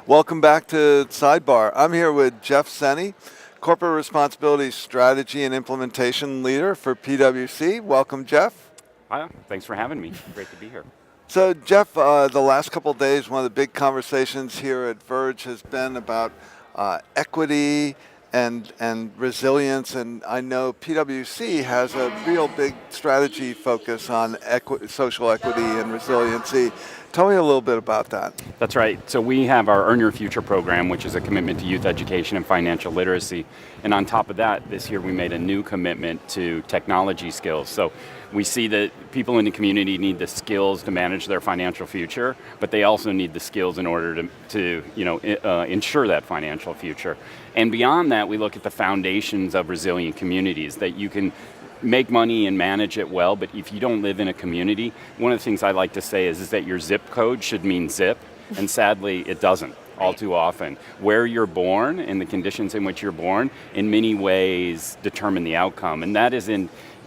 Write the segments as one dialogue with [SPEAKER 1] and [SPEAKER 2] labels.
[SPEAKER 1] Welcome back to Sidebar. I'm here with Jeff Senny, Corporate Responsibility Strategy and Implementation Leader for PWC. Welcome, Jeff.
[SPEAKER 2] Hi, thanks for having me. Great to be here.
[SPEAKER 1] So, Jeff, the last couple of days, one of the big conversations here at Verge has been about equity and resilience, and I know PWC has a real big strategy focus on social equity and resiliency. Tell me a little bit about that.
[SPEAKER 2] That's right. So we have our Earn Your Future program, which is a commitment to youth education and financial literacy. And on top of that, this year we made a new commitment to technology skills. So we see that people in the community need the skills to manage their financial future, but they also need the skills in order to ensure that financial future. And beyond that, we look at the foundations of resilient communities, that you can make money and manage it well, but if you don't live in a community, one of the things I like to say is that your zip code should mean zip, and sadly it doesn't all too often. Where you're born and the conditions in which you're born in many ways determine the outcome, and that is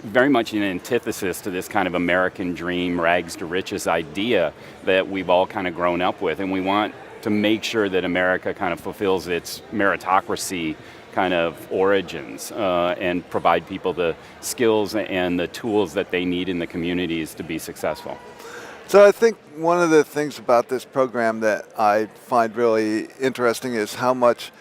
[SPEAKER 2] very much in antithesis to this kind of American dream, rags to riches idea that we've all kind of grown up with, and we want to make sure that America kind of fulfills its meritocracy kind of origins and provide people the skills and the tools that they need in the communities to be successful.
[SPEAKER 1] So I think one of the things about this program that I find really interesting is how much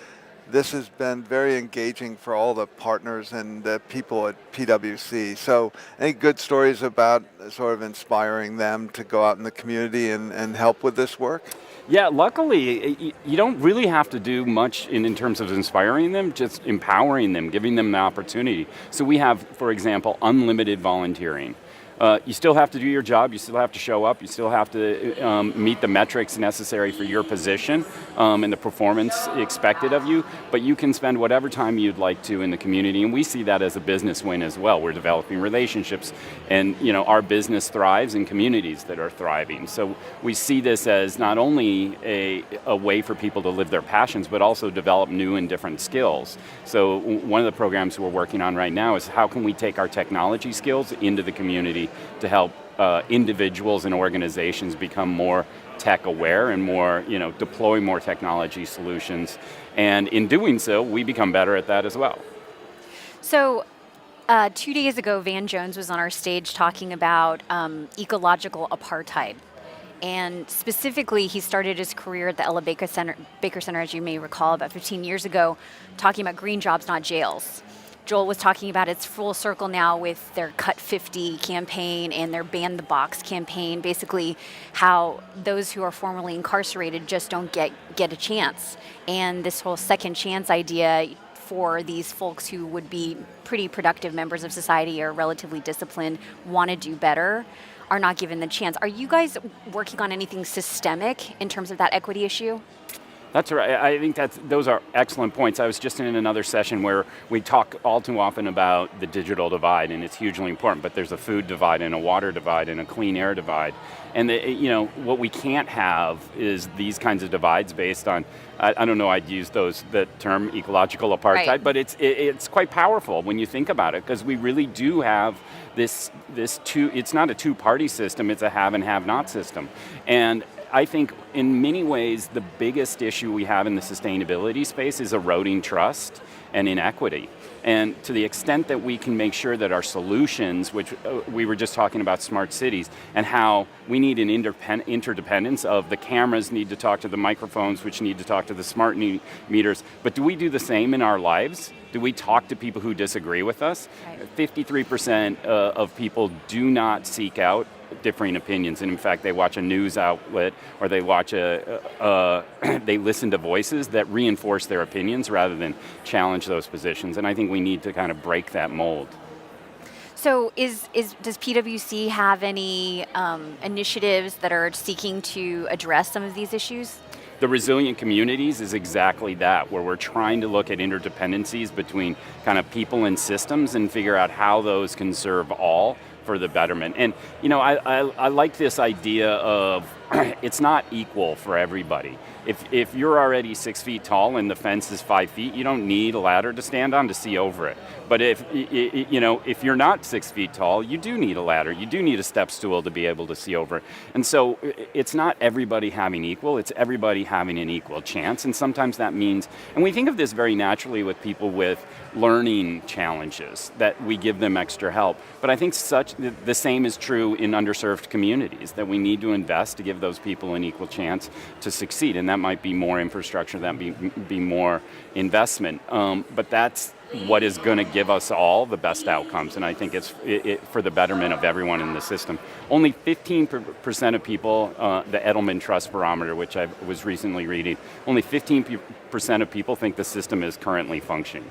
[SPEAKER 1] this has been very engaging for all the partners and the people at PWC. So any good stories about sort of inspiring them to go out in the community and help with this work?
[SPEAKER 2] Yeah, luckily, you don't really have to do much in terms of inspiring them, just empowering them, giving them the opportunity. So we have, for example, unlimited volunteering. You still have to do your job, you still have to show up, you still have to meet the metrics necessary for your position and the performance expected of you, but you can spend whatever time you'd like to in the community, and we see that as a business win as well. We're developing relationships, and our business thrives in communities that are thriving. So we see this as not only a way for people to live their passions, but also develop new and different skills. So one of the programs we're working on right now is how can we take our technology skills into the community to help individuals and organizations become more tech aware and more, deploy more technology solutions. And in doing so, we become better at that as well.
[SPEAKER 3] So 2 days ago, Van Jones was on our stage talking about ecological apartheid. And specifically, he started his career at the Ella Baker Center, as you may recall, about 15 years ago, talking about green jobs, not jails. Joel was talking about it's full circle now with their Cut 50 campaign and their Ban the Box campaign, basically how those who are formerly incarcerated just don't get a chance. And this whole second chance idea for these folks who would be pretty productive members of society or relatively disciplined, want to do better, are not given the chance. Are you guys working on anything systemic in terms of that equity issue?
[SPEAKER 2] That's right. I think those are excellent points. I was just in another session where we talk all too often about the digital divide, and it's hugely important, but there's a food divide and a water divide and a clean air divide. And what we can't have is these kinds of divides based on, I don't know, I'd use the term ecological apartheid, right. But it's quite powerful when you think about it, because we really do have this it's not a two-party system, it's a have and have not system. And I think in many ways the biggest issue we have in the sustainability space is eroding trust and inequity. And to the extent that we can make sure that our solutions, which we were just talking about smart cities, and how we need an interdependence of the cameras need to talk to the microphones, which need to talk to the smart meters, but do we do the same in our lives? Do we talk to people who disagree with us? Right. 53% of people do not seek out differing opinions, and in fact they watch a news outlet or they watch they listen to voices that reinforce their opinions rather than challenge those positions, and I think we need to kind of break that mold.
[SPEAKER 3] So does PWC have any initiatives that are seeking to address some of these issues?
[SPEAKER 2] The resilient communities is exactly that, where we're trying to look at interdependencies between kind of people and systems and figure out how those can serve all for the betterment. And I like this idea of it's not equal for everybody. If you're already 6 feet tall and the fence is 5 feet, you don't need a ladder to stand on to see over it. But if you're not 6 feet tall, you do need a ladder. You do need a step stool to be able to see over it. And so it's not everybody having equal, it's everybody having an equal chance. And sometimes that means, and we think of this very naturally with people with learning challenges, that we give them extra help. But I think the same is true in underserved communities, that we need to invest to give those people an equal chance to succeed. And that might be more infrastructure, that be more investment. But that's what is going to give us all the best outcomes. And I think it's for the betterment of everyone in the system. Only 15% of people, the Edelman Trust Barometer, which I was recently reading, only 15% of people think the system is currently functioning.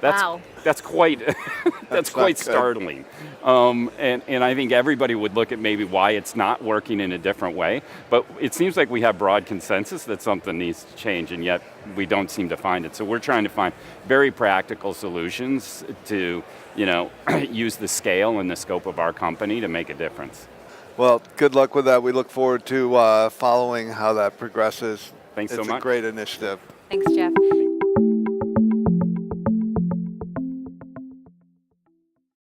[SPEAKER 3] Wow.
[SPEAKER 2] That's quite that's quite startling, and I think everybody would look at maybe why it's not working in a different way. But it seems like we have broad consensus that something needs to change, and yet we don't seem to find it. So we're trying to find very practical solutions to use the scale and the scope of our company to make a difference.
[SPEAKER 1] Well, good luck with that. We look forward to following how that progresses.
[SPEAKER 2] Thanks so much.
[SPEAKER 1] It's a great initiative.
[SPEAKER 3] Thanks, Jeff.